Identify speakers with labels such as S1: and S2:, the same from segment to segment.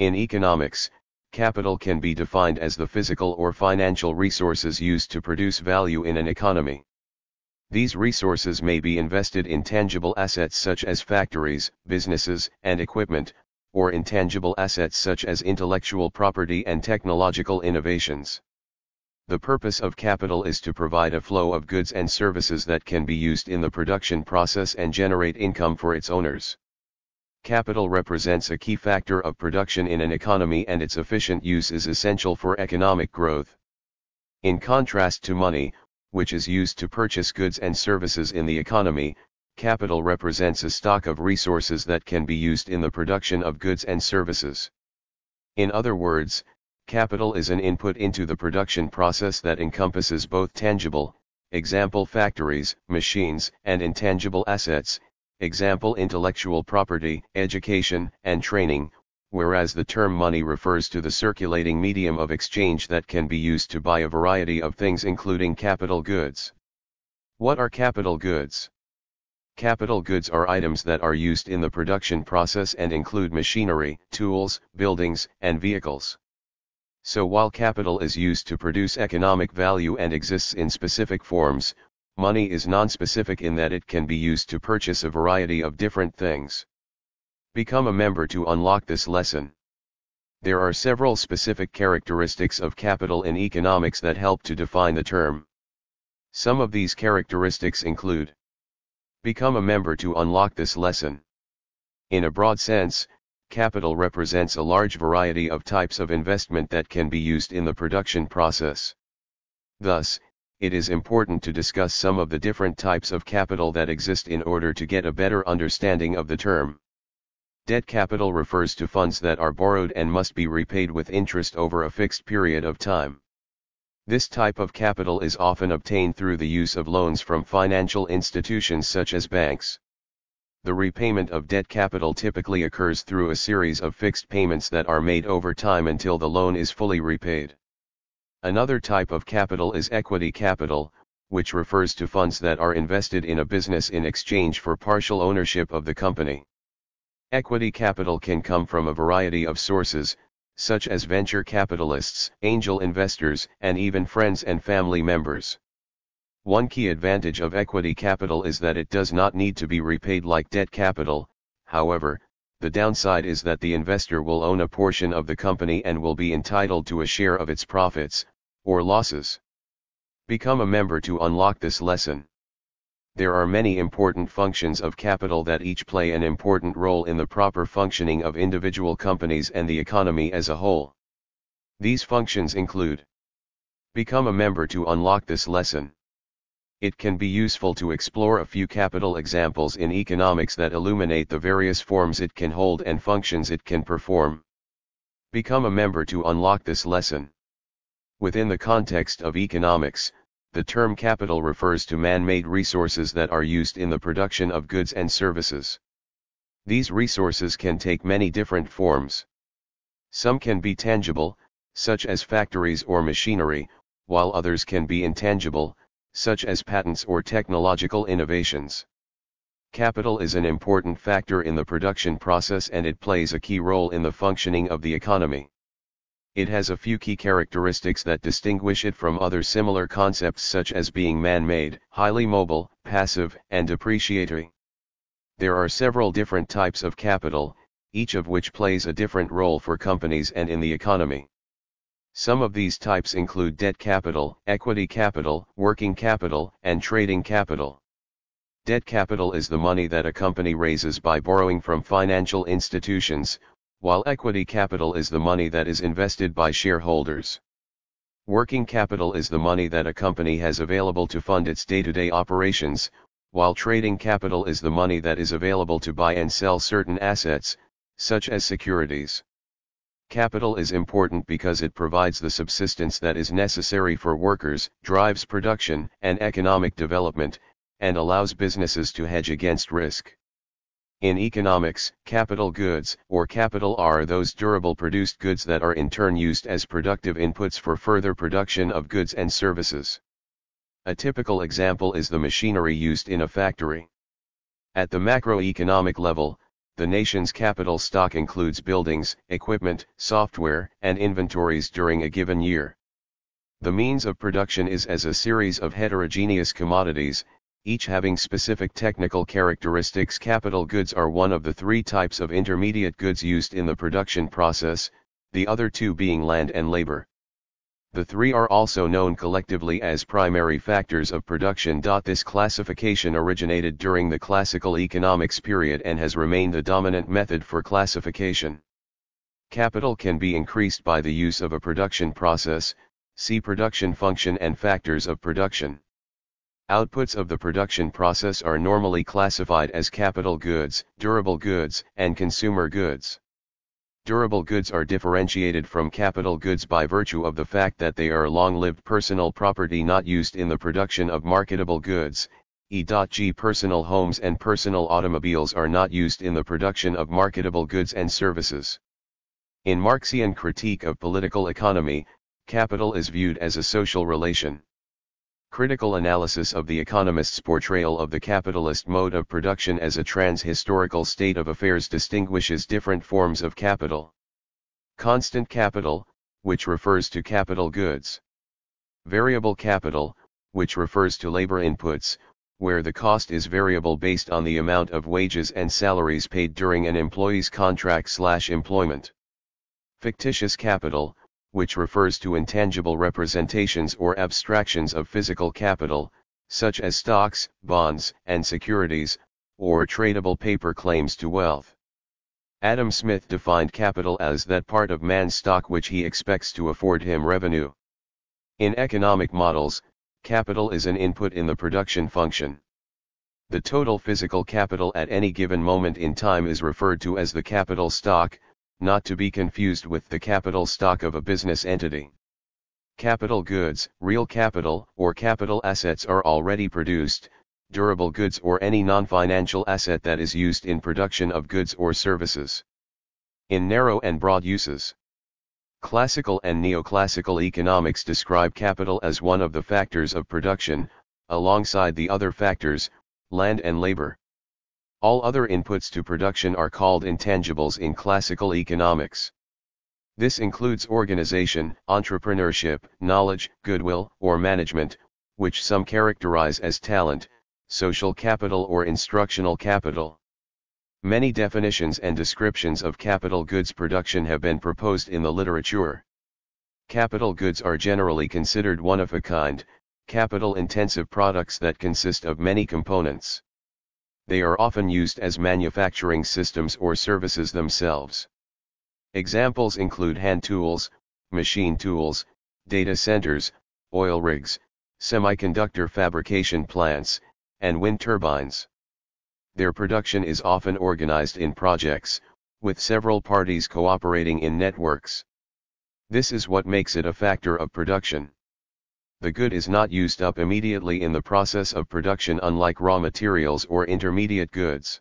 S1: In economics, capital can be defined as the physical or financial resources used to produce value in an economy. These resources may be invested in tangible assets such as factories, businesses, and equipment, or intangible assets such as intellectual property and technological innovations. The purpose of capital is to provide a flow of goods and services that can be used in the production process and generate income for its owners. Capital represents a key factor of production in an economy, and its efficient use is essential for economic growth. In contrast to money, which is used to purchase goods and services in the economy, capital represents a stock of resources that can be used in the production of goods and services. In other words, capital is an input into the production process that encompasses both tangible, example factories, machines, and intangible assets, example intellectual property, education, and training, whereas the term money refers to the circulating medium of exchange that can be used to buy a variety of things including capital goods. What are capital goods? Capital goods are items that are used in the production process and include machinery, tools, buildings, and vehicles. So while capital is used to produce economic value and exists in specific forms, money is non-specific in that it can be used to purchase a variety of different things. Become a member to unlock this lesson. There are several specific characteristics of capital in economics that help to define the term. Some of these characteristics include: become a member to unlock this lesson. In a broad sense, capital represents a large variety of types of investment that can be used in the production process. Thus, it is important to discuss some of the different types of capital that exist in order to get a better understanding of the term. Debt capital refers to funds that are borrowed and must be repaid with interest over a fixed period of time. This type of capital is often obtained through the use of loans from financial institutions such as banks. The repayment of debt capital typically occurs through a series of fixed payments that are made over time until the loan is fully repaid. Another type of capital is equity capital, which refers to funds that are invested in a business in exchange for partial ownership of the company. Equity capital can come from a variety of sources, such as venture capitalists, angel investors, and even friends and family members. One key advantage of equity capital is that it does not need to be repaid like debt capital. However, the downside is that the investor will own a portion of the company and will be entitled to a share of its profits, or losses. Become a member to unlock this lesson. There are many important functions of capital that each play an important role in the proper functioning of individual companies and the economy as a whole. These functions include: become a member to unlock this lesson. It can be useful to explore a few capital examples in economics that illuminate the various forms it can hold and functions it can perform. Become a member to unlock this lesson. Within the context of economics, the term capital refers to man-made resources that are used in the production of goods and services. These resources can take many different forms. Some can be tangible, such as factories or machinery, while others can be intangible, such as patents or technological innovations. Capital is an important factor in the production process and it plays a key role in the functioning of the economy. It has a few key characteristics that distinguish it from other similar concepts such as being man-made, highly mobile, passive, and depreciatory. There are several different types of capital, each of which plays a different role for companies and in the economy. Some of these types include debt capital, equity capital, working capital, and trading capital. Debt capital is the money that a company raises by borrowing from financial institutions, while equity capital is the money that is invested by shareholders. Working capital is the money that a company has available to fund its day-to-day operations, while trading capital is the money that is available to buy and sell certain assets, such as securities. Capital is important because it provides the subsistence that is necessary for workers, drives production and economic development, and allows businesses to hedge against risk. In economics, capital goods, or capital, are those durable produced goods that are in turn used as productive inputs for further production of goods and services. A typical example is the machinery used in a factory. At the macroeconomic level, The nation's capital stock includes buildings, equipment, software, and inventories during a given year. The means of production is as a series of heterogeneous commodities, each having specific technical characteristics. Capital goods are one of the three types of intermediate goods used in the production process, the other two being land and labor. The three are also known collectively as primary factors of production. This classification originated during the classical economics period and has remained the dominant method for classification. Capital can be increased by the use of a production process. See production function and factors of production. Outputs of the production process are normally classified as capital goods, durable goods, and consumer goods. Durable goods are differentiated from capital goods by virtue of the fact that they are long-lived personal property not used in the production of marketable goods, e.g. personal homes and personal automobiles are not used in the production of marketable goods and services. In Marxian critique of political economy, capital is viewed as a social relation. Critical analysis of the economist's portrayal of the capitalist mode of production as a trans-historical state of affairs distinguishes different forms of capital. Constant capital, which refers to capital goods. Variable capital, which refers to labor inputs, where the cost is variable based on the amount of wages and salaries paid during an employee's contract/employment. Fictitious capital, which refers to intangible representations or abstractions of physical capital, such as stocks, bonds, and securities, or tradable paper claims to wealth. Adam Smith defined capital as that part of man's stock which he expects to afford him revenue. In economic models, capital is an input in the production function. The total physical capital at any given moment in time is referred to as the capital stock, not to be confused with the capital stock of a business entity. Capital goods, real capital, or capital assets are already produced, durable goods or any non-financial asset that is used in production of goods or services. In narrow and broad uses. Classical and neoclassical economics describe capital as one of the factors of production, alongside the other factors, land and labor. All other inputs to production are called intangibles in classical economics. This includes organization, entrepreneurship, knowledge, goodwill, or management, which some characterize as talent, social capital or instructional capital. Many definitions and descriptions of capital goods production have been proposed in the literature. Capital goods are generally considered one-of-a-kind, capital-intensive products that consist of many components. They are often used as manufacturing systems or services themselves. Examples include hand tools, machine tools, data centers, oil rigs, semiconductor fabrication plants, and wind turbines. Their production is often organized in projects, with several parties cooperating in networks. This is what makes it a factor of production. The good is not used up immediately in the process of production, unlike raw materials or intermediate goods.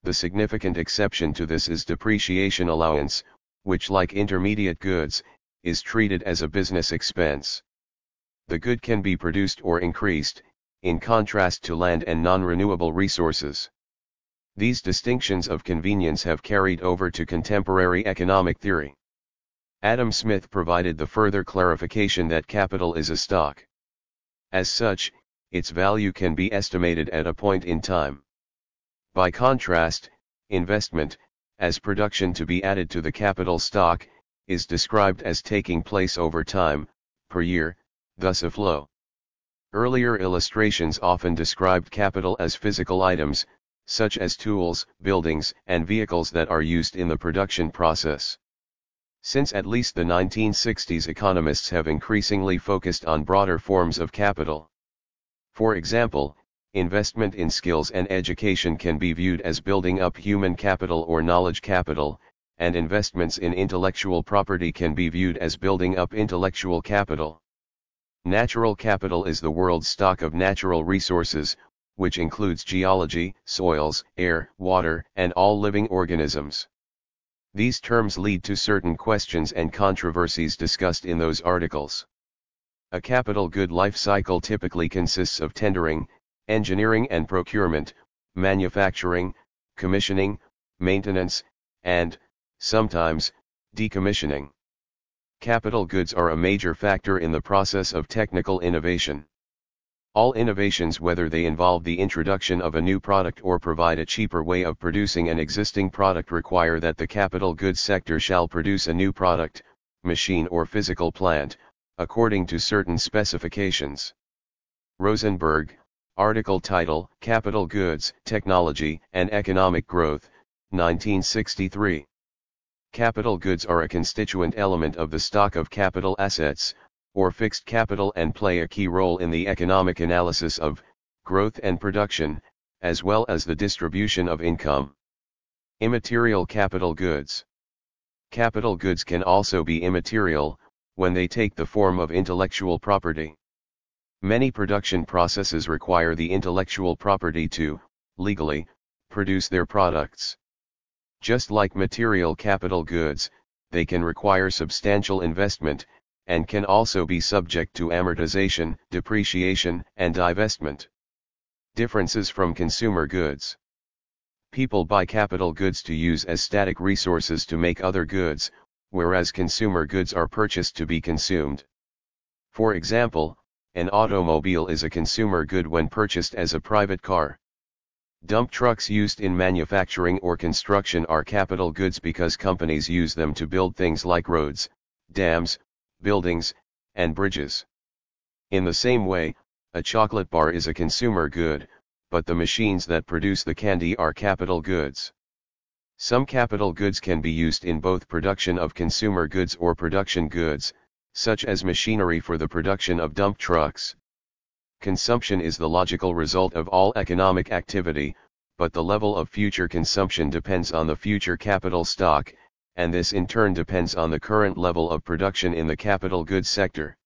S1: The significant exception to this is depreciation allowance, which, like intermediate goods, is treated as a business expense. The good can be produced or increased, in contrast to land and non-renewable resources. These distinctions of convenience have carried over to contemporary economic theory. Adam Smith provided the further clarification that capital is a stock. As such, its value can be estimated at a point in time. By contrast, investment, as production to be added to the capital stock, is described as taking place over time, per year, thus a flow. Earlier illustrations often described capital as physical items, such as tools, buildings, and vehicles that are used in the production process. Since at least the 1960s, economists have increasingly focused on broader forms of capital. For example, investment in skills and education can be viewed as building up human capital or knowledge capital, and investments in intellectual property can be viewed as building up intellectual capital. Natural capital is the world's stock of natural resources, which includes geology, soils, air, water, and all living organisms. These terms lead to certain questions and controversies discussed in those articles. A capital good life cycle typically consists of tendering, engineering and procurement, manufacturing, commissioning, maintenance, and, sometimes, decommissioning. Capital goods are a major factor in the process of technical innovation. All innovations, whether they involve the introduction of a new product or provide a cheaper way of producing an existing product, require that the capital goods sector shall produce a new product, machine or physical plant, according to certain specifications. Rosenberg, article title, Capital Goods, Technology and Economic Growth, 1963. Capital goods are a constituent element of the stock of capital assets, or fixed capital, and play a key role in the economic analysis of growth and production, as well as the distribution of income. Immaterial capital goods. Capital goods can also be immaterial, when they take the form of intellectual property. Many production processes require the intellectual property to, legally, produce their products. Just like material capital goods, they can require substantial investment, and can also be subject to amortization, depreciation, and divestment. Differences from consumer goods. People buy capital goods to use as static resources to make other goods, whereas consumer goods are purchased to be consumed. For example, an automobile is a consumer good when purchased as a private car. Dump trucks used in manufacturing or construction are capital goods because companies use them to build things like roads, dams, buildings, and bridges. In the same way, a chocolate bar is a consumer good, but the machines that produce the candy are capital goods. Some capital goods can be used in both production of consumer goods or production goods, such as machinery for the production of dump trucks. Consumption is the logical result of all economic activity, but the level of future consumption depends on the future capital stock, and this in turn depends on the current level of production in the capital goods sector.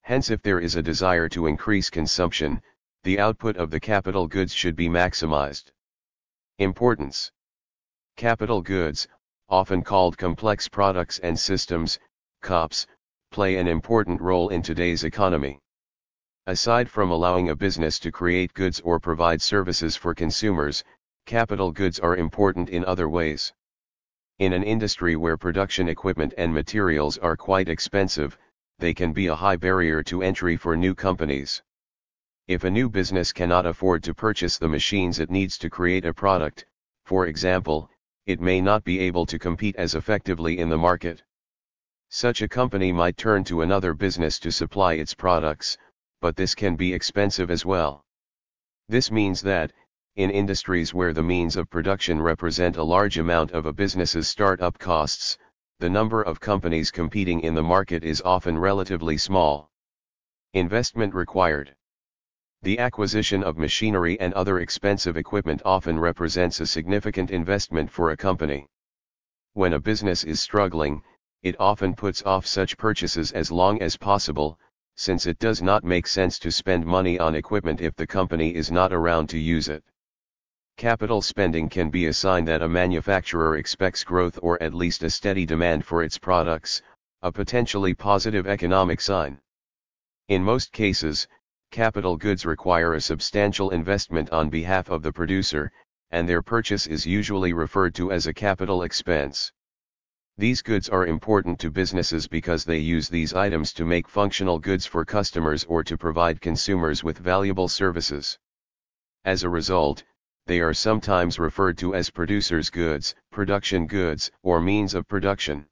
S1: Hence, if there is a desire to increase consumption, the output of the capital goods should be maximized. Importance. Capital goods, often called complex products and systems, COPS, play an important role in today's economy. Aside from allowing a business to create goods or provide services for consumers, capital goods are important in other ways. In an industry where production equipment and materials are quite expensive, they can be a high barrier to entry for new companies. If a new business cannot afford to purchase the machines it needs to create a product, for example, it may not be able to compete as effectively in the market. Such a company might turn to another business to supply its products, but this can be expensive as well. This means that, in industries where the means of production represent a large amount of a business's start-up costs, the number of companies competing in the market is often relatively small. Investment required. The acquisition of machinery and other expensive equipment often represents a significant investment for a company. When a business is struggling, it often puts off such purchases as long as possible, since it does not make sense to spend money on equipment if the company is not around to use it. Capital spending can be a sign that a manufacturer expects growth or at least a steady demand for its products, a potentially positive economic sign. In most cases, capital goods require a substantial investment on behalf of the producer, and their purchase is usually referred to as a capital expense. These goods are important to businesses because they use these items to make functional goods for customers or to provide consumers with valuable services. As a result, they are sometimes referred to as producers' goods, production goods, or means of production.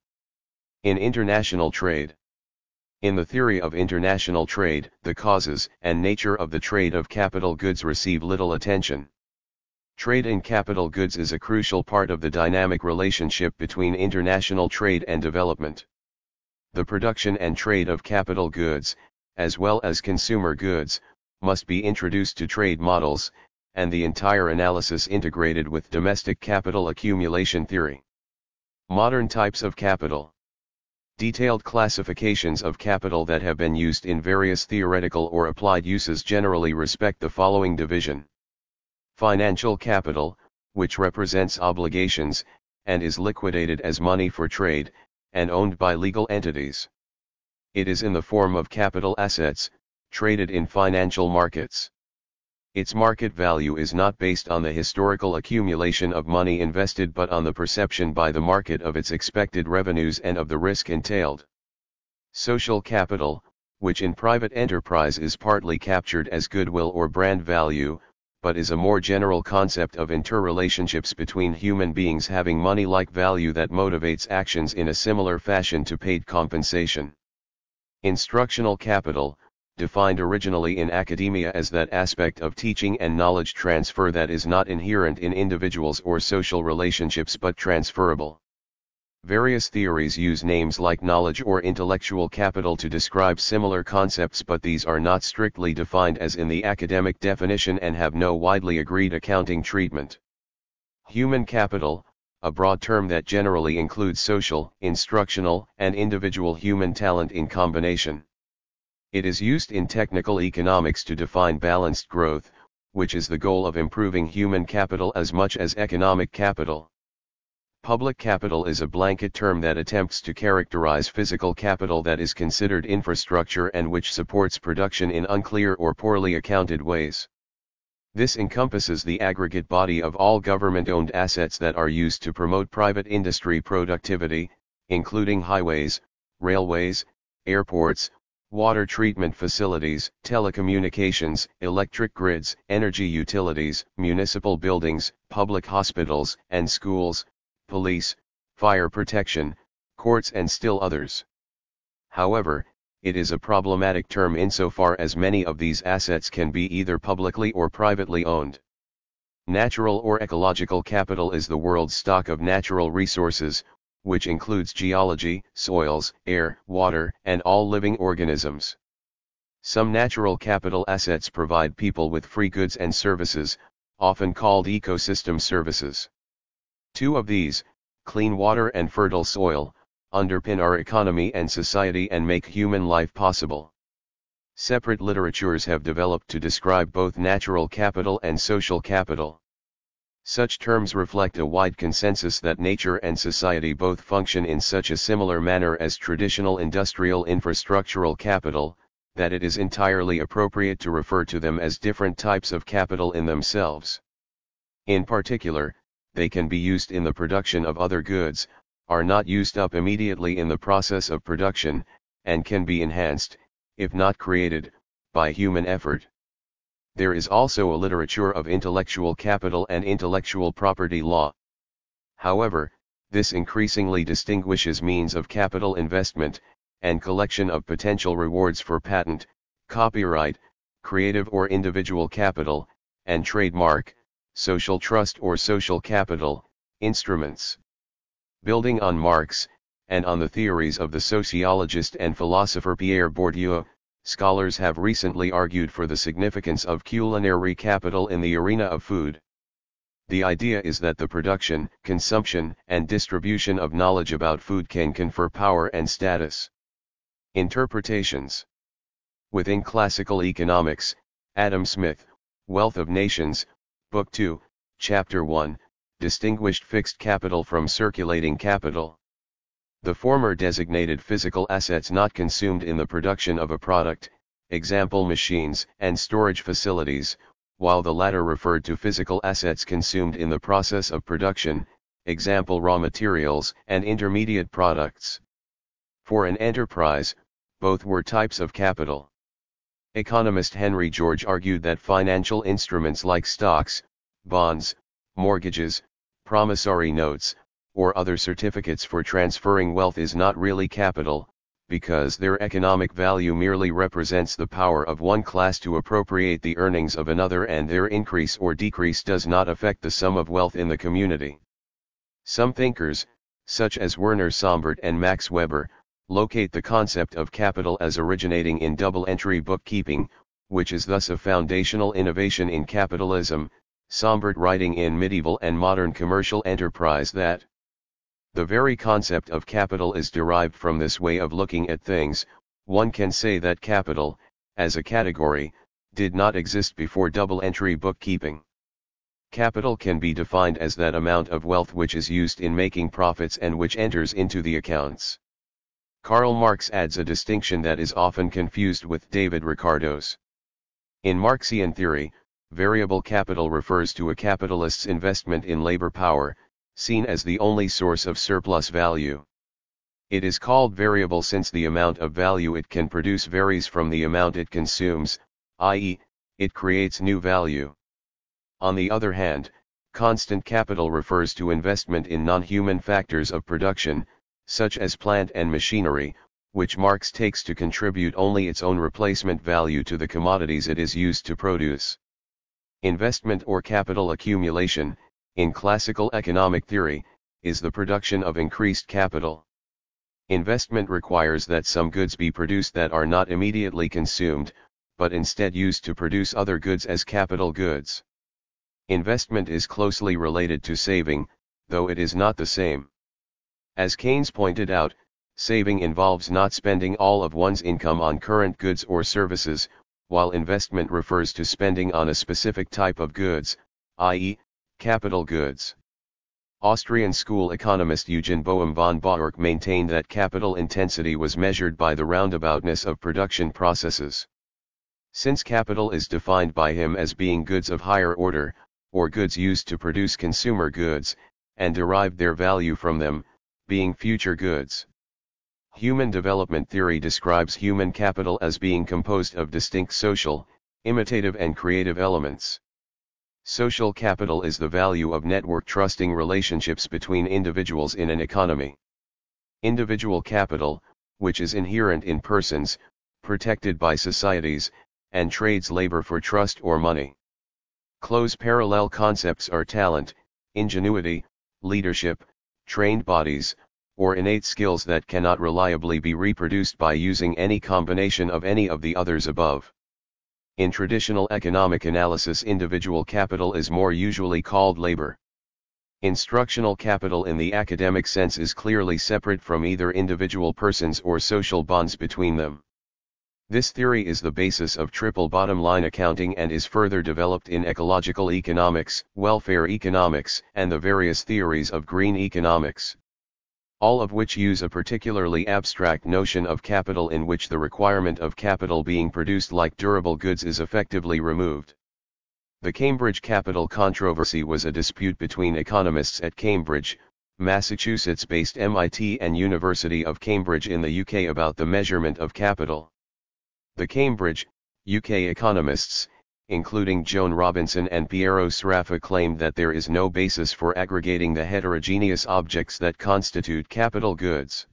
S1: In international trade. In the theory of international trade, the causes and nature of the trade of capital goods receive little attention. Trade in capital goods is a crucial part of the dynamic relationship between international trade and development. The production and trade of capital goods, as well as consumer goods, must be introduced to trade models, and the entire analysis integrated with domestic capital accumulation theory. Modern types of capital. Detailed classifications of capital that have been used in various theoretical or applied uses generally respect the following division. Financial capital, which represents obligations, and is liquidated as money for trade, and owned by legal entities. It is in the form of capital assets, traded in financial markets. Its market value is not based on the historical accumulation of money invested but on the perception by the market of its expected revenues and of the risk entailed. Social capital, which in private enterprise is partly captured as goodwill or brand value, but is a more general concept of interrelationships between human beings having money-like value that motivates actions in a similar fashion to paid compensation. Instructional capital, defined originally in academia as that aspect of teaching and knowledge transfer that is not inherent in individuals or social relationships but transferable. Various theories use names like knowledge or intellectual capital to describe similar concepts, but these are not strictly defined as in the academic definition and have no widely agreed accounting treatment. Human capital, a broad term that generally includes social, instructional, and individual human talent in combination. It is used in technical economics to define balanced growth, which is the goal of improving human capital as much as economic capital. Public capital is a blanket term that attempts to characterize physical capital that is considered infrastructure and which supports production in unclear or poorly accounted ways. This encompasses the aggregate body of all government-owned assets that are used to promote private industry productivity, including highways, railways, airports, water treatment facilities, telecommunications, electric grids, energy utilities, municipal buildings, public hospitals and schools, police, fire protection, courts and still others. However, it is a problematic term insofar as many of these assets can be either publicly or privately owned. Natural or ecological capital is the world's stock of natural resources, which includes geology, soils, air, water, and all living organisms. Some natural capital assets provide people with free goods and services, often called ecosystem services. Two of these, clean water and fertile soil, underpin our economy and society and make human life possible. Separate literatures have developed to describe both natural capital and social capital. Such terms reflect a wide consensus that nature and society both function in such a similar manner as traditional industrial infrastructural capital, that it is entirely appropriate to refer to them as different types of capital in themselves. In particular, they can be used in the production of other goods, are not used up immediately in the process of production, and can be enhanced, if not created, by human effort. There is also a literature of intellectual capital and intellectual property law. However, this increasingly distinguishes means of capital investment, and collection of potential rewards for patent, copyright, creative or individual capital, and trademark, social trust or social capital, instruments. Building on Marx, and on the theories of the sociologist and philosopher Pierre Bourdieu, scholars have recently argued for the significance of culinary capital in the arena of food. The idea is that the production, consumption, and distribution of knowledge about food can confer power and status. Interpretations. Within classical economics, Adam Smith, Wealth of Nations, Book 2, Chapter 1, distinguished fixed capital from circulating capital. The former designated physical assets not consumed in the production of a product, example machines and storage facilities, while the latter referred to physical assets consumed in the process of production, example raw materials and intermediate products. For an enterprise, both were types of capital. Economist Henry George argued that financial instruments like stocks, bonds, mortgages, promissory notes, or other certificates for transferring wealth is not really capital, because their economic value merely represents the power of one class to appropriate the earnings of another, and their increase or decrease does not affect the sum of wealth in the community. Some thinkers, such as Werner Sombart and Max Weber, locate the concept of capital as originating in double-entry bookkeeping, which is thus a foundational innovation in capitalism, Sombart writing in Medieval and Modern Commercial Enterprise that the very concept of capital is derived from this way of looking at things. One can say that capital, as a category, did not exist before double-entry bookkeeping. Capital can be defined as that amount of wealth which is used in making profits and which enters into the accounts. Karl Marx adds a distinction that is often confused with David Ricardo's. In Marxian theory, variable capital refers to a capitalist's investment in labor power, seen as the only source of surplus value. It is called variable since the amount of value it can produce varies from the amount it consumes, i.e., it creates new value. On the other hand, constant capital refers to investment in non-human factors of production, such as plant and machinery, which Marx takes to contribute only its own replacement value to the commodities it is used to produce. Investment or capital accumulation, in classical economic theory, is the production of increased capital. Investment requires that some goods be produced that are not immediately consumed, but instead used to produce other goods as capital goods. Investment is closely related to saving, though it is not the same. As Keynes pointed out, saving involves not spending all of one's income on current goods or services, while investment refers to spending on a specific type of goods, i.e., capital goods. Austrian school economist Eugen Boehm von Bauerk maintained that capital intensity was measured by the roundaboutness of production processes. Since capital is defined by him as being goods of higher order, or goods used to produce consumer goods, and derive their value from them, being future goods. Human development theory describes human capital as being composed of distinct social, imitative and creative elements. Social capital is the value of network trusting relationships between individuals in an economy. Individual capital, which is inherent in persons, protected by societies, and trades labor for trust or money. Close parallel concepts are talent, ingenuity, leadership, trained bodies, or innate skills that cannot reliably be reproduced by using any combination of any of the others above. In traditional economic analysis, individual capital is more usually called labor. Instructional capital in the academic sense is clearly separate from either individual persons or social bonds between them. This theory is the basis of triple bottom line accounting and is further developed in ecological economics, welfare economics, and the various theories of green economics, all of which use a particularly abstract notion of capital in which the requirement of capital being produced like durable goods is effectively removed. The Cambridge capital controversy was a dispute between economists at Cambridge, Massachusetts-based MIT and University of Cambridge in the UK about the measurement of capital. The Cambridge, UK economists, including Joan Robinson and Piero Sraffa, claimed that there is no basis for aggregating the heterogeneous objects that constitute capital goods.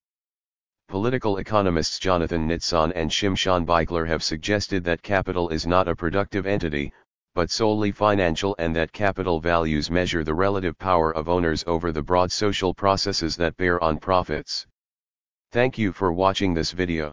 S1: Political economists Jonathan Nitzan and Shimshon Beikler have suggested that capital is not a productive entity, but solely financial, and that capital values measure the relative power of owners over the broad social processes that bear on profits. Thank you for watching this video.